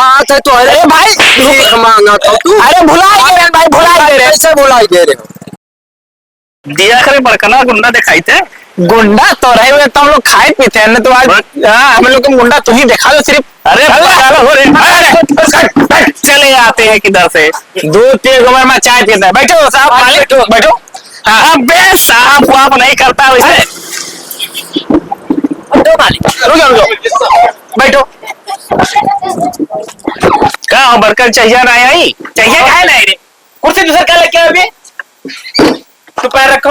हाथ है तो अरे भाई भीख मांगा था तू। अरे भुलाई गए भाई, भुलाई गए, कैसे भुलाई गए रे? दिया करे बड़कना गुंडा दिखाई थे। गुंडा तो रहे हुए तो हम लोग खाए पीते हैं ना, तो आज हम लोग को गुंडा तू ही देखा लो सिर्फ। अरे चले आते हैं किधर से। दूध पिए गोबर में चाय पीता है। बैठो साहब, मालिक बैठो। अबे साहब आप नहीं करता वैसे। मालिक रुको बैठो। क्या बर्कर चाहिए ना आई? चाहिए खाए नहीं रे, कुर्सी दूसरा क्या लेके आओ अभी? तो पैर रखो।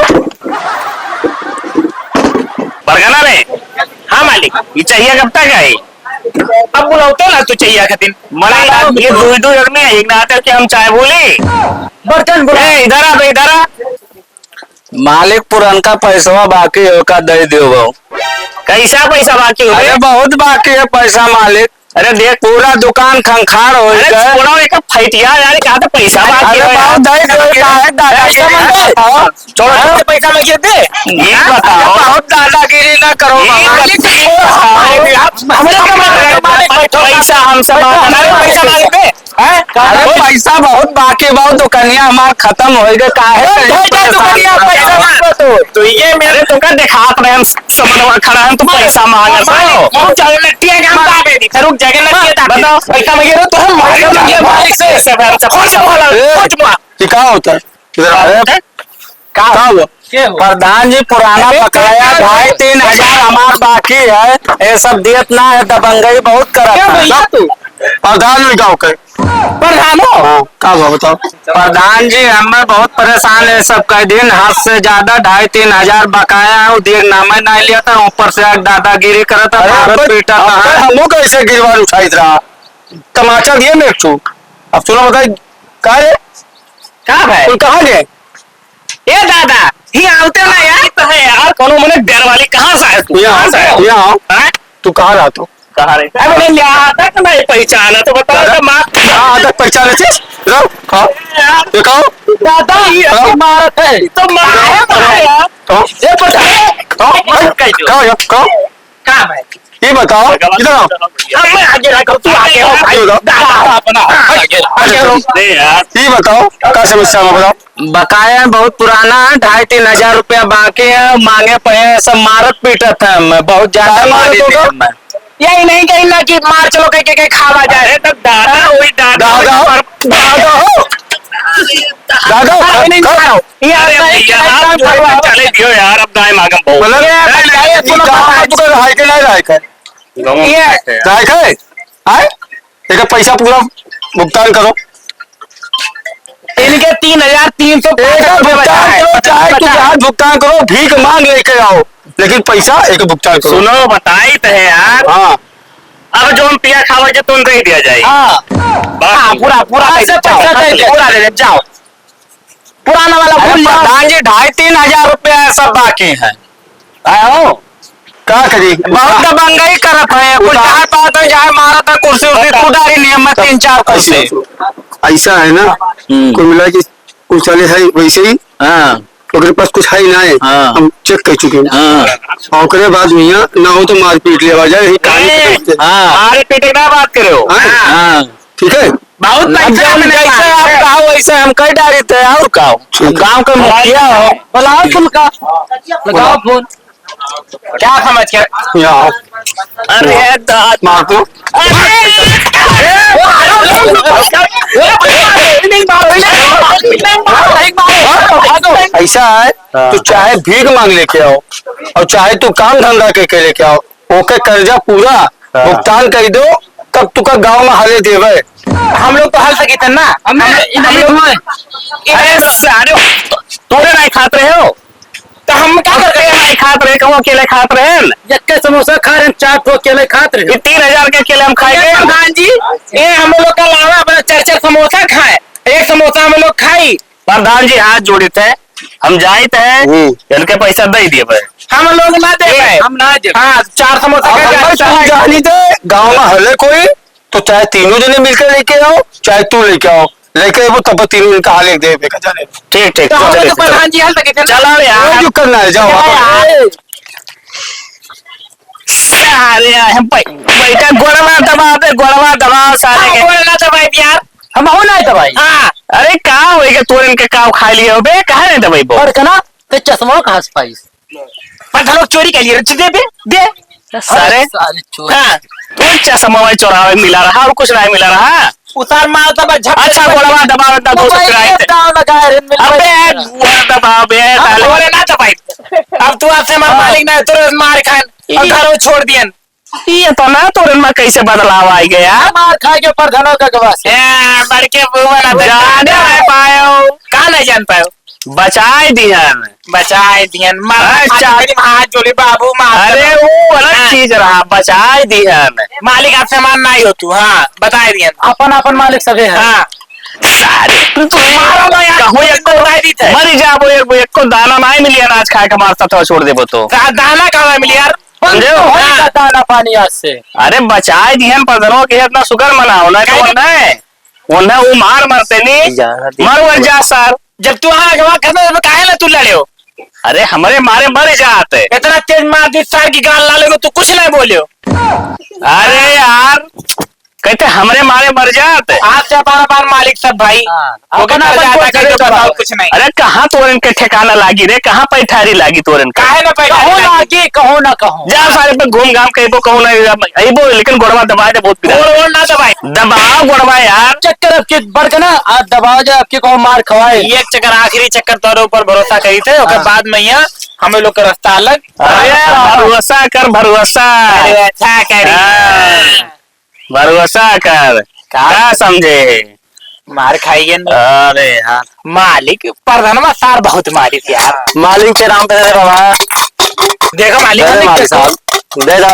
बरगना रे। हाँ मालिक। ये चाहिए कब तक है? अब बुलाते ना तू चाहिए खातिर। मना ये दो जग में एक ना आते कि हम चाय बोले। बर्तन बुला। इधर आ तो इधर आ। मालिक पुरानका पैसा बाकी है का दे दो। कैसा पैसा बाकी हो? अरे बहुत बाकी है पैसा मालिक। अरे देख पूरा दुकान खंखार हो गया। एक फैटिया यार कहा तो पैसा बाकी है। छोड़ो पैसा में दे। ये बताओ बहुत दादागिरी ना करो। पैसा हमसे पैसा मांगे थे। अरे पैसा बहुत बाकी, बहुत दुकानिया हमार खत्म हो गए। तो ये मेरे तो का दिखा रहे हम समझ खड़ा हम तो पैसा मांगे रुक जाएगा बताओ पैसा मांगे तो हम क्या होता है? प्रधान जी पुराना बकाया 2,500 हमार बाकी है। ये सब दियत ना है, दबंगई बहुत करत। प्रधान जी गाँव के प्रधान हो का बताओ। प्रधान जी हमें बहुत परेशान है सब कह दिन। हाथ से ज्यादा 2,500-3,000 बकाया है। देर नामे नहीं लिया था, ऊपर से दादागिरी करा था, भारत पीटा था। हम कैसे गिरवार उठाई था, तमाचा दिए मेरे चूक। अब सुनो बताइए कहाँ गए? ये दादा ये आते ना यार तो है यार कौन मैंने डर वाली कहाँ से आया तू? यहाँ तू कहाँ रहा तू? कहाँ रे? अबे यहाँ तक नहीं पहचाना तो बताओ तो माँ कहाँ तक पहचाने थे? दिखाओ दादा ये मारत है तो मार यार ये कहाँ है ये बताओ इधर आओ। मैं आगे रखो तू आगे हो भाई दादा अपना आगे रो यार। ये बताओ क्या समस्या है बताओ। बकाया बहुत पुराना है, 2,500-3,000 रुपया बाकी है। मांगे पे सब मारत पीटत है। मैं बहुत ज्यादा मारी थी। यही नहीं कहीं ना कि मार चलो कह के खावा जाए। तब दादा वही दादा चले दियो यार अब गाय मांगम पैसा पूरा भुगतान करो। इनके 3,300 चाहे भुगतान करो, भीख मांग लेके आओ, लेकिन पैसा एक भुगतान करो। सुनो बताई तो है यार। हाँ अब जो हम पिया खावा के तुम नहीं दिया जाए। पूरा पूरा दे जाओ। पुराना वाला भूल जाओ। प्रधान जी 2,500-3,000 रुपया सब बाकी है। क्या करी बहुत दबंगई करत है। कुछ चाहे पाता है चाहे मारा था कुर्सी उर्सी टूटारी नियम में 3-4 पैसे। ऐसा है ना कोई मिला कि कुछ चले है वैसे ही। हाँ ओकरे पास कुछ है ना है। हाँ। हम चेक कर चुके हैं। ओकरे बाद मियाँ ना हो तो मार पीट ले जाए। मारे पीटे का बात करे हो। ठीक है बहुत जैसे आप कहो वैसे हम कई डारी थे। और कहो गाँव का मुखिया हो, बुलाओ फुलका लगाओ फोन। क्या समझ के यहाँ अरे दाद मार दो। ऐसा है तू चाहे भीख मांग लेके आओ और चाहे तू काम धंधा के लेके आओ, ओके कर्जा पूरा भुगतान कर दो, तब तू का गाँव में हले देवे। हम लोग तो हल सके थे ना। हम तोरे नहीं खाते रहे हो तो हम क्या करते हैं? नहीं खाते रहे कहूँ अकेले खाते रहे। जक्के समोसा खा रहे हैं, 4 ठो अकेले खाते रहे। 3,000 के अकेले हम खाएंगे। प्रधान जी ये हम लोग का लावा अपना 4-4 समोसा खाए, एक समोसा हम लोग खाई। प्रधान जी हाथ जोड़े थे, हम जाए थे इनके पैसा दे दिए भाई। हम लोग ना दे पाए। हम ना दे। हाँ 4 समोसा जानी थे गाँव में हले कोई तो चाहे तीनों जने मिलकर लेके आओ, चाहे तू लेके आओ, लेके वो तब तीनों इनका हाल एक दे जाने। ठीक ठीक तो प्रधान जी हल सके थे। चलो यार जो करना है जाओ। अरे हम बैठा गोड़वा दबा साले के बोलना तो भाई यार हम हो ना दवाई हाँ अरे कहा होएगा तोरन के काव खा लिए हो बे कहा नहीं दवाई बो और कना ते चश्मा कहां से पाई पर लोग चोरी कर लिए दे दे सारे साले चोर हाँ तू चश्मा चोरावे मिला रहा और कुछ नहीं मिला रहा उतार मार तब झप अच्छा गोड़वा दबा दो अबे दबा बे साले बोलना तो भाई अब तू आपसे मालिक ना तुरंत मार खान और घरों छोड़ दियन ये तो ना तोरन में कैसे बदलाव आ गया मार खा के प्रधानों का गवास बड़के बुआ जाने नहीं पायो कहा नहीं जान पायो बचाए दिहन बचाए दियन अच्छा। हाथ जोड़े बाबू मार अरे वो अलग चीज रहा बचाए दिहन मालिक आपसे मान नहीं हो तू हाँ बताए दियन अपन अपन मालिक सगे हैं हाँ सारे तू मारो ना यार, कहूं एक को बताए दी थे मर जाबो एक को दाना नहीं मिली अनाज खाए के मारता था छोड़ देबो तो दाना कहाँ मिली यार समझे हो? होएगा दाना पानी आज से अरे बचाए दिहन प्रधानों के इतना शुक्र मनाओ ना कि उन्हें वो मार मरते नहीं मर जा सर जब तू हाँ गवा करना तो काहे ना तू लड़े हो अरे हमारे मारे मर जाते इतना तेज मार दी सर की गाल लाले को तू कुछ नहीं बोलियो अरे यार कहते हमरे मारे मर जाते आपसे बार मालिक सब भाई वो अपन कहता अपन ज्यादा को करे तो करे बताओ तो कुछ नहीं अरे कहाँ तोरन के ठिकाना लागी रे कहाँ पैठारी लागी तोरन का काहे ना कहो पैसा ना आगे कहो ना कहो जा सारे पे घूम घाम के कहूँ ना अबो लेकिन गोड़वा दबा दे बहुत पिरा बोल ना दबाई दबाओ गोड़वा यार चक्कर अब के बढ़ के ना आज दबाओ जाए आपके को मार खवाए एक चक्कर आखिरी चक्कर तोरे ऊपर भरोसा करी थे और बाद में यहाँ हम लोग का रास्ता अलग अरे भरोसा कर भरोसा अरे अच्छा करी भरोसा कर क्या समझे मार खाइए अरे यार मालिक प्रधानमा सार बहुत मालिक यार मालिक के नाम पे दे बाबा देखो मालिक दे दे मालिक मालिक साहब दे दे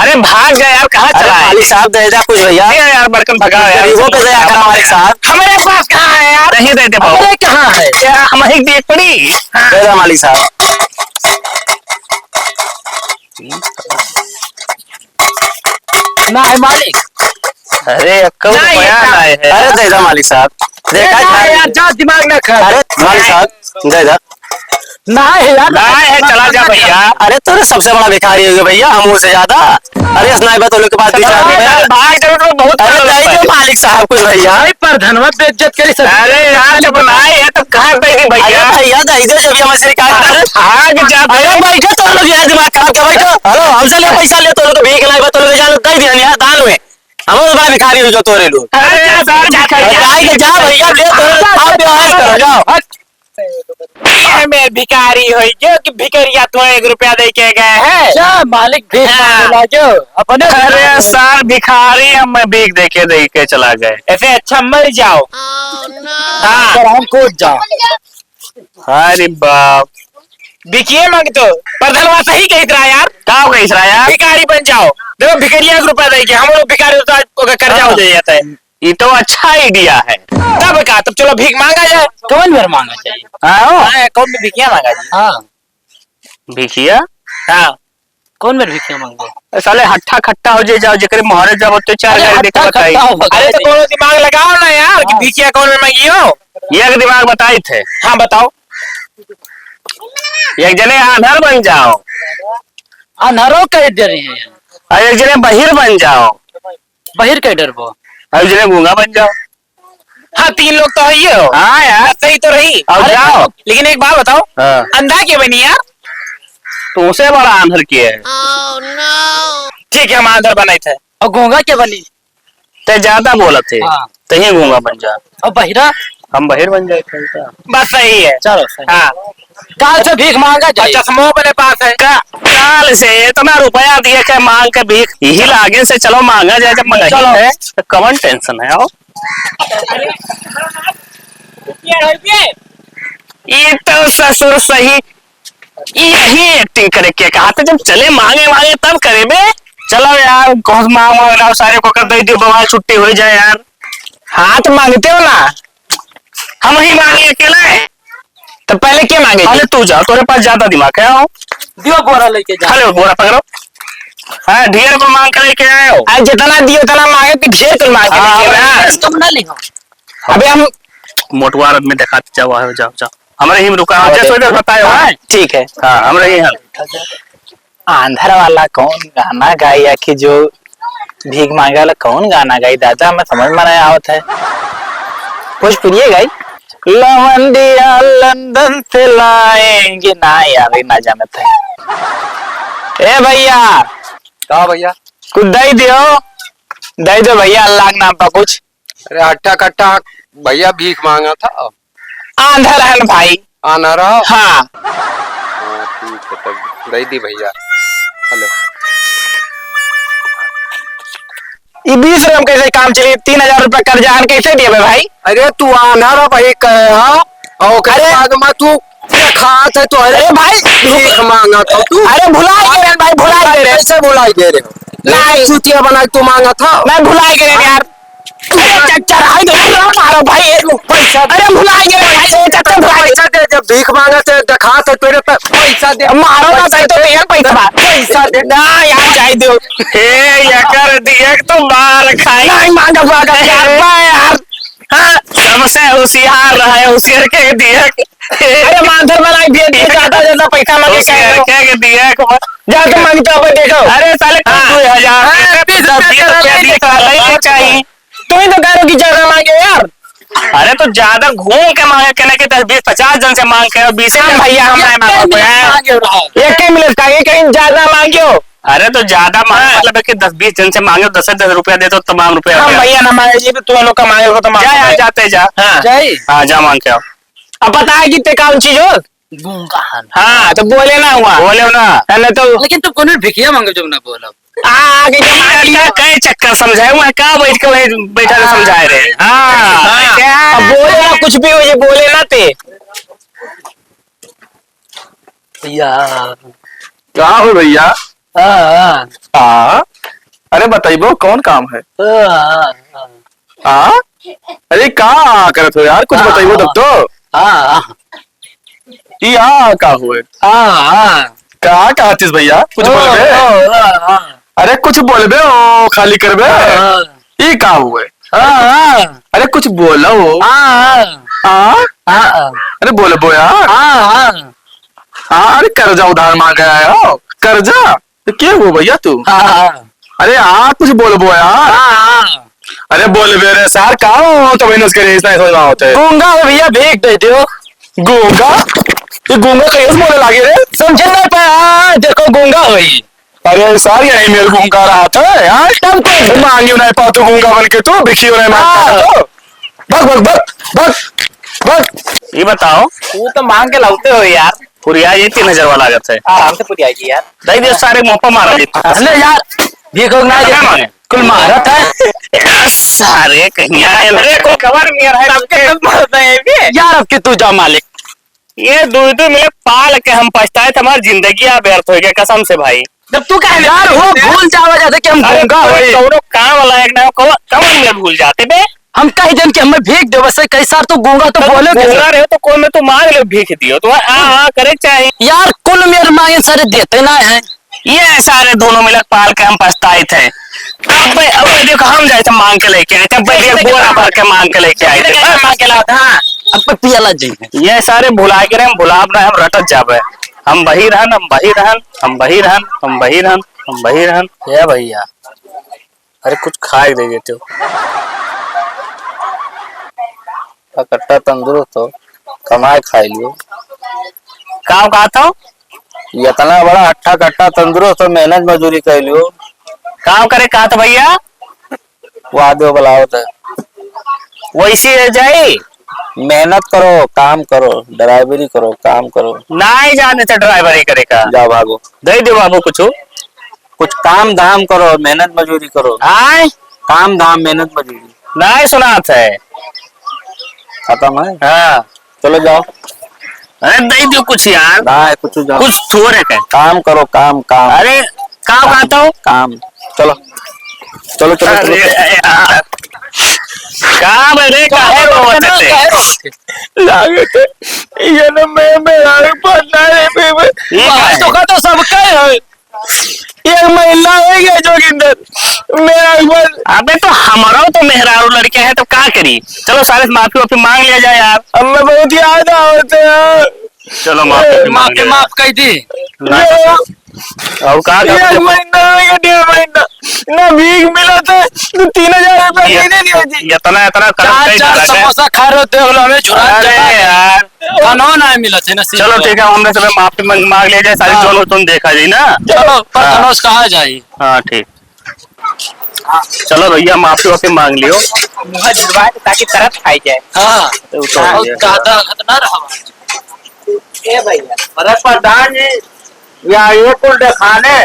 अरे भाग गया यार कहाँ अरे चला है मालिक साहब दे दे कुछ भैया ये यार बड़कन भगा यार गरीबों पे दया करो मालिक साहब हमारे पास कहाँ है यार नहीं देते भाव अरे कहाँ है क्या हम ही देख पड़ी दे दे मालिक साहब ना है मालिक अरे कब नहीं, बयान ऐसा- आए हैं अरे दे दे मालिक साहब देखा ना जाए यार जा दिमाग ना खा अरे मालिक साहब दे दे ना है यार ना है चला जा भैया अरे तोरे सबसे बड़ा भिखारी हो गया भैया हम से ज्यादा अरे स्नाइपर तो लोग के पास अरे यार, भाग जाओ तो बहुत अरे करोड़ दे रुपए। दो मालिक साहब कुछ भैया प्रधानमा पे इज्जत करी सब अरे यार जब बनाए है तब कहाँ गई अरे भैया भैया दे दो जब हम से का भाग जा अरे बैठो तो लोग यार दिमाग खराब कर बैठो हेलो हमसे ले पैसा ले तो लोग भीख लाए तो लोग जान दे दिया यार दान में हम तो बड़ा भिखारी हो जो तोरे लोग अरे यार, जाए के जा भैया ले तो आप व्यवहार करो जाओ में भिखारी हो जो कि भिखरिया तो 1 रुपया दे के गए हैं जा मालिक भीख मांगने लाजो अपने अरे सार भिखारी हम भीख दे के चला गए ऐसे अच्छा मर जाओ हाँ पर हम कूद जाओ अरे बाप भिखिए मांग तो प्रधानवा सही कही रहा यार क्या हो गई इसरा यार भिखारी बन जाओ देखो भिखरिया 1 रुपया दे के हम लोग भिखारी तो कर्जा हो जाता है ये तो अच्छा आइडिया है तब का तब चलो भीख मांगा जाए कौन बार मांगना चाहिए हाँ अकाउंट में भिखिया मांगा जाए हाँ भिखिया हाँ कौन बार भिखिया मांगो साले हट्ठा खट्टा हो जाए जाओ जेकरे मोहरे जब तो चार गाड़ी देके बताई अरे तो कोनो दिमाग लगाओ ना यार कि भिखिया अकाउंट में मांगी हो एक दिमाग बताई थे हाँ बताओ एक जने आंधर बन जाओ अनहरो कह दे रही है और एक जने बहिर बन जाओ बहिर के डर वो और एक जने गूंगा बन जाओ हाँ 3 लोग तो है ही हो हाँ यार सही तो रही अब अरे, जाओ। लेकिन एक बात बताओ हाँ। अंधा क्यों बनी यार तुमसे बड़ा आंधर किए है ठीक है हम आंधर बनाए थे और गोंगा के बनी ते ज्यादा बोला थे हाँ। तही गूंगा बन जा और बहिरा हम बहिर बन जाए थे बस सही है चलो सही हाँ कहाँ से भीख मांगा और जाए चश्मो अपने पास है काल से इतना रुपया दिए के मांग के भीख यही लागे से चलो मांगा जाए जब मंगाई चलो। है तो कौन टेंशन है आओ ये तो ससुर सही यही एक्टिंग करे के कहा था जब चले मांगे मांगे तब करे बे चलो यार घोष मांगो सारे को कर दे दियो बवाल छुट्टी हो जाए यार हाथ मांगते हो ना हम ही मांगे अकेला है तो पहले क्या मांगे अरे तू जा तेरे पास ज्यादा दिमाग है आओ दियो बोरा लेके जा हेलो बोरा पकड़ो हाँ ढेर को मांग कर लेके आए हो आज जितना दियो उतना मांगे कि ढेर तुम मांग के हाँ, देखे ना। कम ना लिखो अबे हम मोटवा में दिखाते जाओ आओ जाओ जाओ हमारे ही रुका जैसे इधर बताए हो हाँ? ठीक है हाँ हमारे ही आंधर वाला कौन गाना गाई या कि जो भीख मांगे वाला कौन गाना गाई दादा, मैं समझ में नहीं आवत है। भोजपुरी गाई लवंडिया लंदन से लाएंगे ना, यार ना जानते है। ए भैया कहा भैया? कुछ दे दो भैया, अल्लाह के नाम पर कुछ। अरे हट्टा कट्टा भैया भीख मांगा था। आंधर है भाई। आना रहा। हाँ ठीक है तब दे दी भैया। हेलो ये 20 रुपए कैसे काम चली? 3000 रुपए कर्जा हन कैसे दिए भाई? अरे तू आना रहा भाई कहा और करे बाद में तू खात है तो अरे भाई भीख मांगा था तू। अरे भुला गए भाई, भुला गए रे। कैसे भुलाई दे रहे हो? नहीं चुतिया बना के तू मांगा था। मैं भुला गए यार। अरे चढ़ाई दो मारो भाई पैसा। अरे भुला गए भाई, चक्कर भुला गए। पैसा दे, जब भीख मांगा थे दिखा था तेरे पे पैसा दे। मारो ना भाई, तो यार पैसा दे ना यार, चाय दो। हे यकर दिया तो मार खाई। नहीं मांगा यार। हाँ, सबसे होशियार रहा है, होशियार के दिया। अरे मानधर बनाई दिए ज्यादा पैसा मांगे होशियार के दिया जा तो मांगता हो देखो। अरे साले 2000 रुपया चाहिए। तुम ही तो कह रहे हो कि ज्यादा मांगे यार। अरे तो ज्यादा घूम के मांगे कहने के 10-20-50 जन से मांग के 20 भैया हम एक ही मिनट का कहीं ज्यादा मांगियो। अरे तो ज्यादा मांगे मतलब है कि 10-20 जन से मांगे 10-10 रुपया दे तो तमाम रुपया। हम भैया ना मांगे जी, तुम लोग का मांगे हो तो जा यार, जाते जा। हाँ जा मांग के आओ। अब पता है कितने काम चीज हो गूंगा। हाँ तो बोले ना हुआ, बोले ना। है तो लेकिन तुम कौन भिखिया मांगे जब ना बोला। आगे कई चक्कर समझाए मैं क्या बैठ के वही बैठा के समझाए रहे। हाँ अब बोले ना कुछ भी हो, ये बोले ना थे भैया क्या हो भैया? हाँ अरे बताइए कौन काम है? हाँ अरे कहाँ करत हो यार, कुछ बताइए तब तो। ये का हुए कहा चीज भैया, कुछ बोलबे? अरे कुछ बोलबे ओ खाली करबे? ये का हुए? अरे कुछ बोलो। अरे बोलो यार। हाँ अरे कर्जा उधार मांग आया हो, कर्जा तो क्या हुआ भैया तू? अरे कुछ बोलबो यार। अरे बोलबे रे सार कहाँ तो मेहनत करे इतना समझना होता है। गूंगा भैया भीख दे दो। गूंगा? ये गूंगा कैसे बोले लागे रे? समझ नहीं पाया, देखो गूंगा हुई। अरे सार यही मेरे गूंगा रहा था यार। तब तो मांगियो नहीं पा तो गूंगा बन के तो भिखियो नहीं मांगता तो। बग ये बताओ, वो तो मांग के लाते हो यार। पुरिया ये 3000 वाला लागत है। आराम से पूरी आएगी यार। दई दे सारे मोपा मारा जीत। अरे यार भीख ना क्या मांगे? कुल महारत है सारे कहीं आए रे को कवर नहीं रहा है यार। अब कि तू जा मालिक। ये दूध में पाल के हम पछताए थे, हमारी जिंदगी व्यर्थ हो गया कसम से भाई। जब तू कह यार वो भूल जावा जैसे कि हम गूंगा हुई। कौनो काम वाला एक ना कवर में भूल जाते बे। हम कहीं जन के हमें भीख दे बस कई सार तो गूंगा तो बोले बोला रहे हो तो कोई में तो मांग ले भीख दियो तो करे चाहिए यार। कुल मेरे मांगे सारे देते ना है। ये सारे दोनों मिलकर पाल के हम पछताए थे। अब देखो हम जैसे मांग के लेके आए थे, बोरा भर के मांग के लेके आए थे। मांग के लाता हाँ अब पियाला जी ये सारे भुला के हम भुलाब रहे, हम रटत जाबे। हम वही रहन, हम वही रहन, हम वही रहन, हम वही रहन, हम वही रहन। ये भैया अरे कुछ खाए दे देते हो। कट्टा तंदुरुस्त हो, कमाए खाई लियो। काम कहा था इतना बड़ा अट्ठा कट्टा तंदुरुस्त हो, मेहनत मजदूरी कर लियो। काम करे कहा था भैया, वो आदमी बुलावत है। वैसी रह जाए। मेहनत करो, काम करो, ड्राइवरी करो, काम करो। नहीं जाने से ड्राइवरी करे का। जाओ भागो, दे दे बाबू कुछ काम धाम करो, मेहनत मजदूरी करो। आए काम धाम मेहनत मजदूरी नहीं सुना है। खत्म है। हाँ चलो जाओ। अरे दे दो कुछ यार, ना कुछ जाओ, कुछ छोड़े के काम करो, काम काम। अरे काम कहता हूँ काम। चलो चलो चलो, चलो। काम है रे काहे रोते लागत ये ना मैं मेरा पता है ये तो का तो सबका है। एक महीना हो गया जोगिंदर मेरा बस। अबे तो हमारा तो मेहरारू लड़के हैं तो क्या करी। चलो सारे माफी वाफी मांग लिया जाए यार। हमें बहुत याद आवते हैं। चलो माफी माफ कर दी। और कहा एक महीना या 1.5 महीना ना भीख मिला था तो 3000 रुपया दे दिया जी। इतना इतना चार समोसा खा रहे थे हमें छुड़ा यार खाना ना मिला थे ना। चलो ठीक है, हमने सब माफी मांग लिया जाए, सारी जोन तुम देखा जाए ना। चलो पर धनुष कहा जाए। हाँ ठीक, चलो भैया माफी वाफी मांग लियो। मुँह जुड़वाए ताकि तरफ खाई जाए। हाँ तो ज्यादा खतना रहा। ए भैया अरे प्रधान जी या ये कुल दिखाने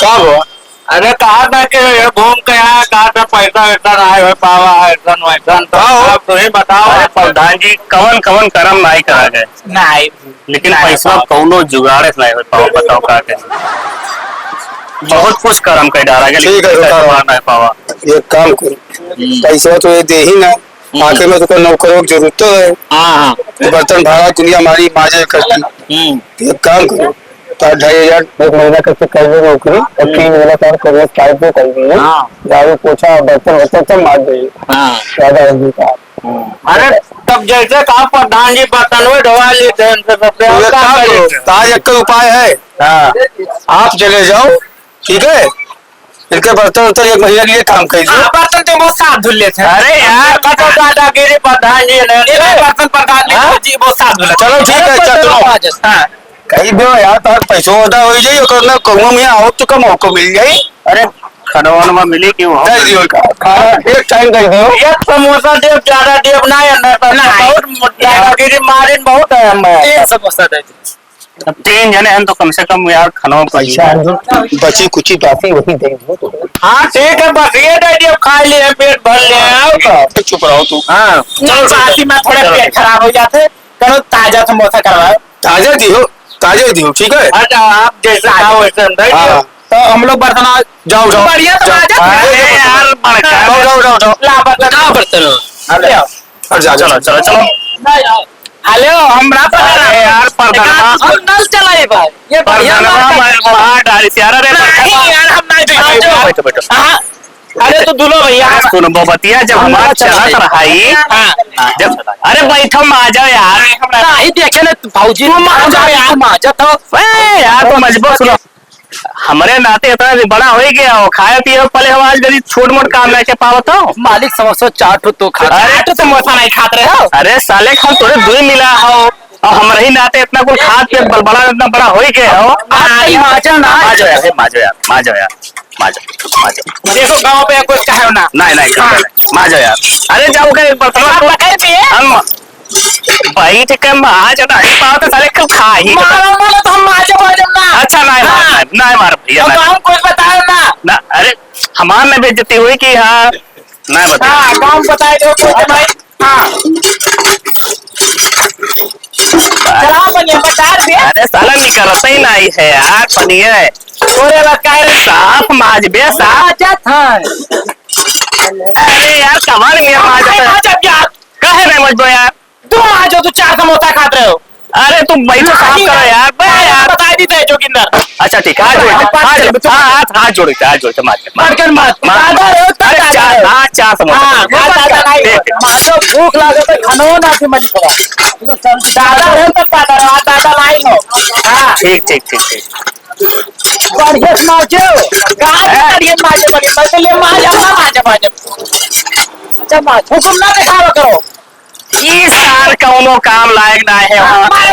का हुआ? अरे कहा था कि घूम के आया, कहा था पैसा वैसा आए हुए पावा ऐसा वैसा, तो आप तो ही बताओ। अरे प्रधान जी कवन कवन कर्म नहीं करा गए, नहीं लेकिन पैसा कौनो जुगाड़े नहीं हो पाओ, बताओ का के बहुत कुछ कर्म कर डाला गया, ठीक है, लेकिन पैसा रुका। नहीं पावा। एक काम करो, पैसा तो ये दे ही ना, आखिर में तो नौकरों की जरूरत तो है। हाँ तो बर्तन भाड़ा दुनिया हमारी माजे करती। एक काम करो, तो 2,500 एक महीना करके कर दो नौकरी और 3 महीना काम करो, टाइप पे कर दिए। झाड़ू पोछा बर्तन वर्तन सब मार देंगे, ज्यादा होगी का। अरे तब जैसे कहा प्रधान जी बर्तन में ढोवा लेते हैं उनसे सबसे तो एक काम करो, ताज एक उपाय है, आप चले जाओ, ठीक है, इनके बर्तन वर्तन 1 महीने के लिए काम करिए। बर्तन तो बहुत साफ धुल लेते हैं। अरे यार कतो दादागिरी प्रधान जी ने बर्तन प्रधान जी बहुत साफ धुल चलो ठीक है, चलो कही दो यार, तार पैसों होता हो जाए करना कहूँ मैं आओ तो कम मौका मिल जाए। अरे खनवन में मिली क्यों हो? दे दियो खाना एक टाइम दे दियो। एक समोसा देव ज्यादा देव ना है, बहुत दादागिरी मारिन बहुत है हमें। 3 समोसा दे दी। अब 3 जने हैं तो कम से कम यार खनवा पैसा बची कुची बाकी वही दे दो। हाँ ठीक है, बस ये दे दियो, खा लिए पेट भर लिए। चुप रहो तू। हाँ चलो बाकी में थोड़े पेट खराब हो जाते, चलो ताजा समोसा करवाओ। ताजा दियो, ताजा दियो, ठीक है। अच्छा आप जैसे आओ वैसे दे दियो। हाँ, तो हम लोग बर्तन जाओ जाओ बढ़िया तो जाओ। ताजा अरे यार बड़का जाओ जाओ जाओ जाओ। ला बर्तन कहाँ बर्तन हो? ले आओ। और जा चलो चलो चलो। हेलो हमरा अरे यार प्रधान हम नल चलाए भाई, ये बढ़िया बाहर डाली से यार। अरे नहीं यार हम नहीं बैठो बैठो। हाँ, अरे तो दूल्हो भैया सुनो बतिया, जब हमारा चलत रहाई जब, अरे बैठो में आ जाओ यार। नहीं देखे ना भाऊजी तुम आ जाओ यार, तुम आ जाओ तो यार तो मजबूर सुनो, हमारे नाते इतना बड़ा हो गया हो, खाए पिए पहले हम आज गरीब छोट मोट काम लेके पावत हो। मालिक समोसा चाट तो खा, अरे तो समोसा नहीं खाते रहे हो। अरे साले खान तोरे 2 मिला हो और हमारे ही नाते इतना कुछ खाद पे बड़ा इतना बड़ा हो गया हो। माजा ना माजो यार, माजो यार, माजो यार, माजो माजो। देखो गांव पे कुछ कहे ना। नहीं नहीं माजो यार। अरे जाओ के बर्तन भाई ठीक है, माज नहीं पाओ तो साले कल खा ही। मारो मारो तो हम माजा बाजम ना। अच्छा नहीं मार भैया तो गांव कुछ बताओ ना। ना। अरे हमार में बेइज्जती हुई कि हाँ नहीं बता। हाँ गांव बताए दो कुछ भाई। हाँ चला बनिया बता दे। अरे साला निकलता ही नहीं है यार पनिया है। तोरे बताए रे साफ माज बे साफ। माजा था। अरे यार कमाल में माज माजा यार कहे नहीं मजबो यार। तुम आ जाओ, तू 4 समोसा खाते रहे हो। अरे तुम बैठो साफ करो यार बे यार। बता दी थे जोगिंदर। अच्छा ठीक है, हाथ जोड़ते माज मारकर मत दादा रे तो अरे दादा 4 समोसा। हाँ दादा नहीं मारो भूख लगे तो खानो ना कि मत करो। दादा रे तो दादा लाई लो। हाँ ठीक बढ़िया माजो कहाँ बढ़िया माजो बढ़िया मैं ले माजा अच्छा माज हुकुम ना दिखावा करो। इस साल कौनो काम लायक ना है। मारो